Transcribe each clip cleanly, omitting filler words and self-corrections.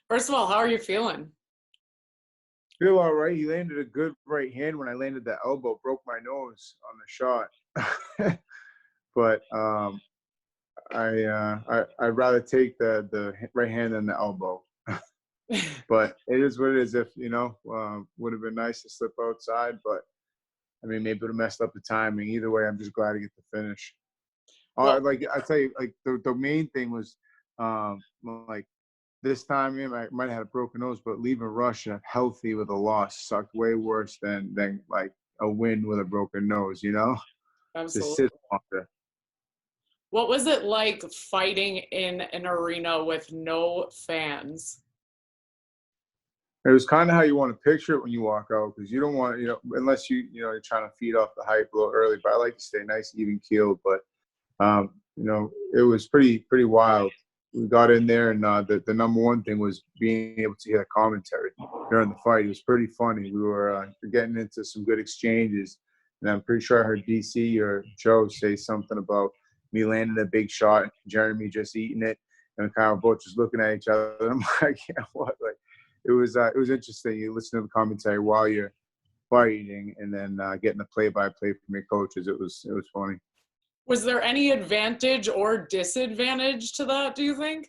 First of all, how are you feeling? Feel all right. He landed a good right hand when I landed the elbow, broke my nose on the shot. But I'd rather take the right hand than the elbow. But it is what it is. If would have been nice to slip outside, but I mean, maybe it would have messed up the timing. Either way, I'm just glad to get the finish. Well, Like I tell you, like the main thing was, like this time, I might have had a broken nose, but leaving Russia healthy with a loss sucked way worse than like a win with a broken nose. To absolutely. sit longer. What was it like fighting in an arena with no fans? It was kind of how you want to picture it when you walk out, because you don't want, unless you're trying to feed off the hype a little early. But I like to stay nice, even keeled. But it was pretty wild. We got in there, and the number one thing was being able to hear the commentary during the fight. It was pretty funny. We were getting into some good exchanges, and I'm pretty sure I heard DC or Joe say something about me landing a big shot, and Jeremy just eating it, and kind of both just looking at each other. And I'm like, yeah, what? Like, it was interesting. You listen to the commentary while you're fighting, and then getting the play-by-play from your coaches. It was funny. Was there any advantage or disadvantage to that, do you think?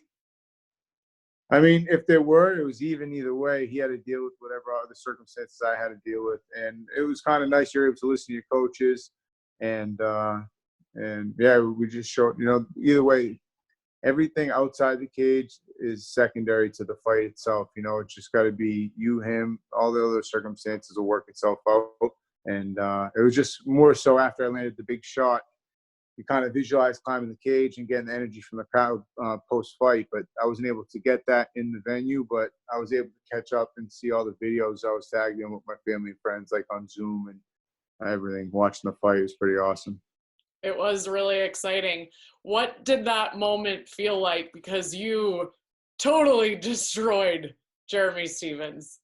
I mean, if there were, it was even either way. He had to deal with whatever other circumstances I had to deal with, and it was kind of nice. You're able to listen to your coaches, and yeah, we just showed. Either way, everything outside the cage is secondary to the fight itself. It's just got to be you, him. All the other circumstances will work itself out, and it was just more so after I landed the big shot. You kind of visualize climbing the cage and getting the energy from the crowd post-fight. But I wasn't able to get that in the venue, but I was able to catch up and see all the videos I was tagged in with my family and friends, like on Zoom and everything. Watching the fight was pretty awesome. It was really exciting. What did that moment feel like? Because you totally destroyed Jeremy Stevens.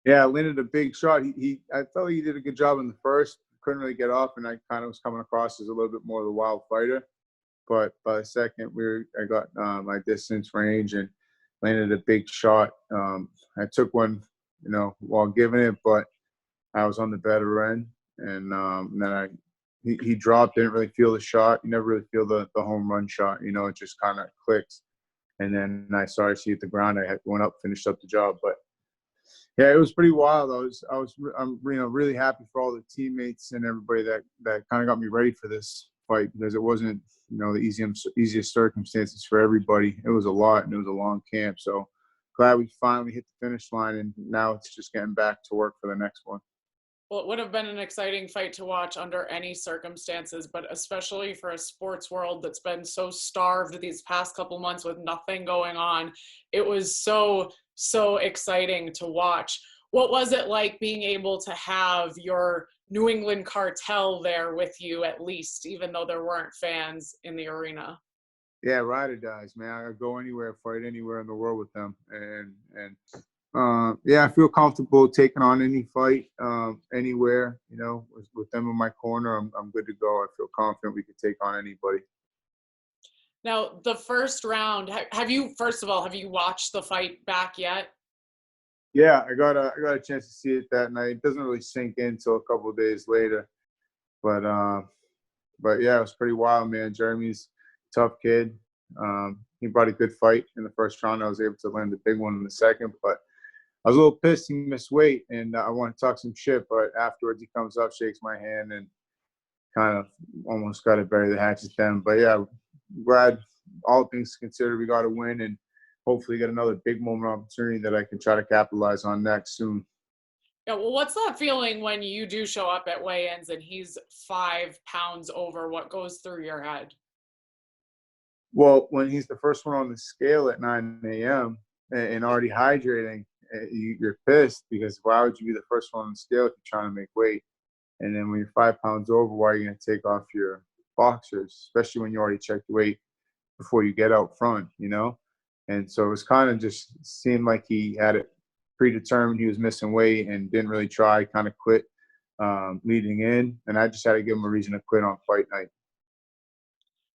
Yeah, I landed a big shot. I felt he did a good job in the first. Couldn't really get off, and I kind of was coming across as a little bit more of a wild fighter. But by the second, I got my distance range and landed a big shot. I took one, while giving it, but I was on the better end, and then he dropped. Didn't really feel the shot. You never really feel the home run shot. It just kind of clicks. And then I started to see at the ground. Went up, finished up the job, but yeah, it was pretty wild. I'm really happy for all the teammates and everybody that kind of got me ready for this fight, because it wasn't the easiest circumstances for everybody. It was a lot, and it was a long camp. So glad we finally hit the finish line, and now it's just getting back to work for the next one. Well, it would have been an exciting fight to watch under any circumstances, but especially for a sports world that's been so starved these past couple months with nothing going on. It was so exciting to watch. What was it like being able to have your New England Cartel there with you, at least, even though there weren't fans in the arena? Yeah, ride or dies, man. I go anywhere, fight anywhere in the world with them, and yeah, I feel comfortable taking on any fight anywhere. With them in my corner, I'm good to go. I feel confident we could take on anybody. Now, the first round, first of all, have you watched the fight back yet? Yeah, I got a chance to see it that night. It doesn't really sink in until a couple of days later, but yeah, it was pretty wild, man. Jeremy's a tough kid. He brought a good fight in the first round. I was able to land a big one in the second, but I was a little pissed he missed weight, and I want to talk some shit. But afterwards, he comes up, shakes my hand, and kind of almost got to bury the hatchet then. But yeah, glad, all things considered, we got to win, and hopefully get another big moment opportunity that I can try to capitalize on next soon. Yeah, well, what's that feeling when you do show up at weigh-ins and he's 5 pounds over? What goes through your head? Well, when he's the first one on the scale at 9 a.m. and already hydrating, you're pissed, because why would you be the first one on the scale if you're trying to make weight? And then when you're 5 pounds over, why are you going to take off your boxers, especially when you already checked the weight before you get out front? And so it was kind of just seemed like he had it predetermined. He was missing weight and didn't really try, kind of quit leading in. And I just had to give him a reason to quit on fight night.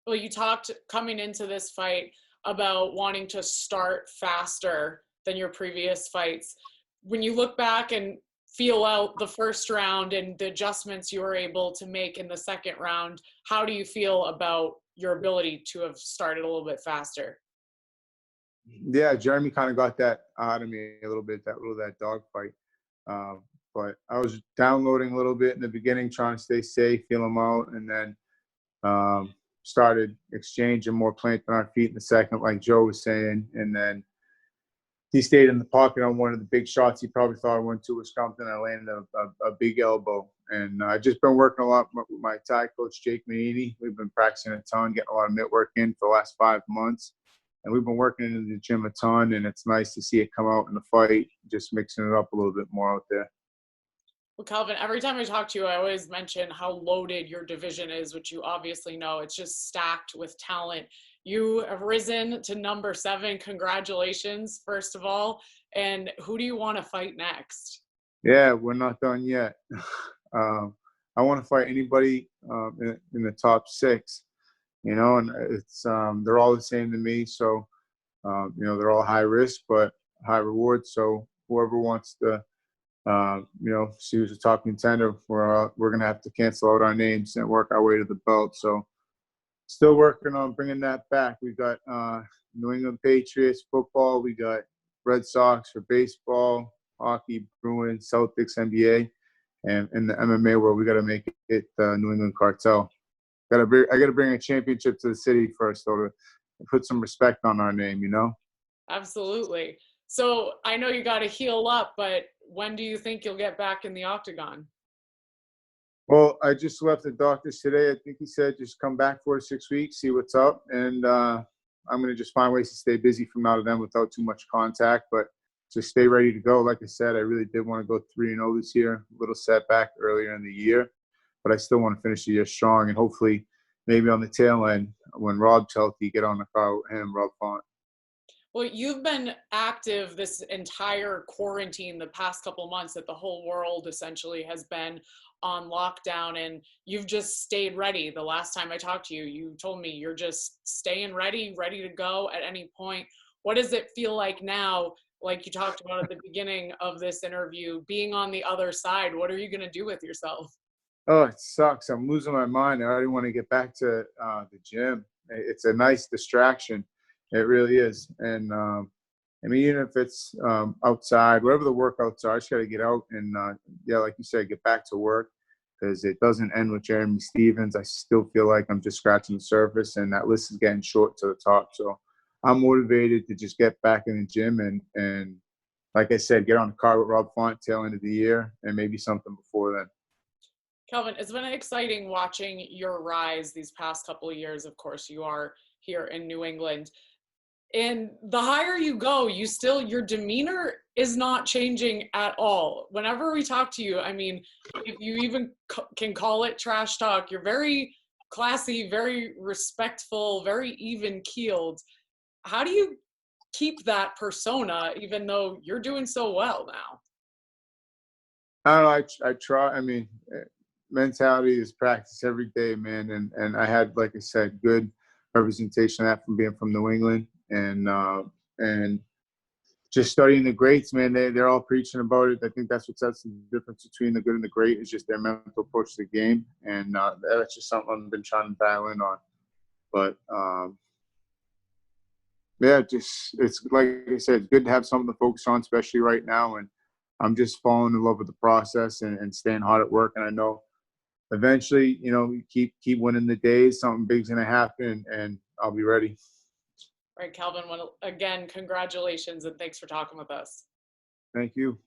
Well, you talked coming into this fight about wanting to start faster. than your previous fights. When you look back and feel out the first round and the adjustments you were able to make in the second round, how do you feel about your ability to have started a little bit faster? Yeah, Jeremy kind of got that out of me a little bit, that dog fight. Um, but I was downloading a little bit in the beginning, trying to stay safe, feel them out, and then started exchanging more planting our feet in the second, like Joe was saying. And then he stayed in the pocket on one of the big shots. He probably thought I went to was something. I landed a big elbow. And I just been working a lot with my Thai coach, Jake Manini. We've been practicing a ton, getting a lot of mitt work in for the last 5 months. And we've been working in the gym a ton, and it's nice to see it come out in the fight, just mixing it up a little bit more out there. Well, Calvin, every time I talk to you, I always mention how loaded your division is, which you obviously know. It's just stacked with talent. You have risen to number 7. Congratulations, first of all. And who do you want to fight next? Yeah, we're not done yet. I want to fight anybody in the top 6, and it's they're all the same to me. So, they're all high risk but high reward. So whoever wants to, see who's the top contender, we're gonna have to cancel out our names and work our way to the belt. So, still working on bringing that back. We got New England Patriots football. We got Red Sox for baseball, hockey, Bruins, Celtics, NBA, and in the MMA world, we got to make it New England Cartel. I got to bring a championship to the city first, though, to put some respect on our name. Absolutely. So I know you got to heal up, but when do you think you'll get back in the octagon? Well, I just left the doctor's today. I think he said just come back 4 to 6 weeks, see what's up, and I'm going to just find ways to stay busy from now to then without too much contact, but just stay ready to go. Like I said, I really did want to go 3-0 this year. A little setback earlier in the year, but I still want to finish the year strong, and hopefully maybe on the tail end when Rob's healthy, get on the car with him, Rob Font. Well, you've been active this entire quarantine, the past couple months that the whole world essentially has been on lockdown, and you've just stayed ready. The last time I talked to you, you told me you're just staying ready to go at any point. What does it feel like now, like you talked about at the beginning of this interview, being on the other side? What are you going to do with yourself? Oh, it sucks. I'm losing my mind. I already want to get back to the gym. It's a nice distraction. It really is. And I mean, even if it's outside, whatever the workouts are, I just got to get out and, yeah, like you said, get back to work, because it doesn't end with Jeremy Stevens. I still feel like I'm just scratching the surface, and that list is getting short to the top. So I'm motivated to just get back in the gym and like I said, get on the car with Rob Font tail end of the year and maybe something before then. Kelvin, it's been exciting watching your rise these past couple of years. Of course, you are here in New England. And the higher you go, your demeanor is not changing at all. Whenever we talk to you, I mean, if you even can call it trash talk, you're very classy, very respectful, very even keeled. How do you keep that persona even though you're doing so well now? I don't know. I try. I mean, mentality is practice every day, man. And I had, like I said, good representation of that from being from New England, and just studying the greats, man. They're all preaching about it. I think that's what sets the difference between the good and the great, is just their mental approach to the game, and that's just something I've been trying to dial in on. But yeah, it's like I said, it's good to have something to focus on, especially right now. And I'm just falling in love with the process and staying hard at work. And I know eventually, you keep winning the days, something big's gonna happen, and I'll be ready. Right, Calvin, well, again, congratulations and thanks for talking with us. Thank you.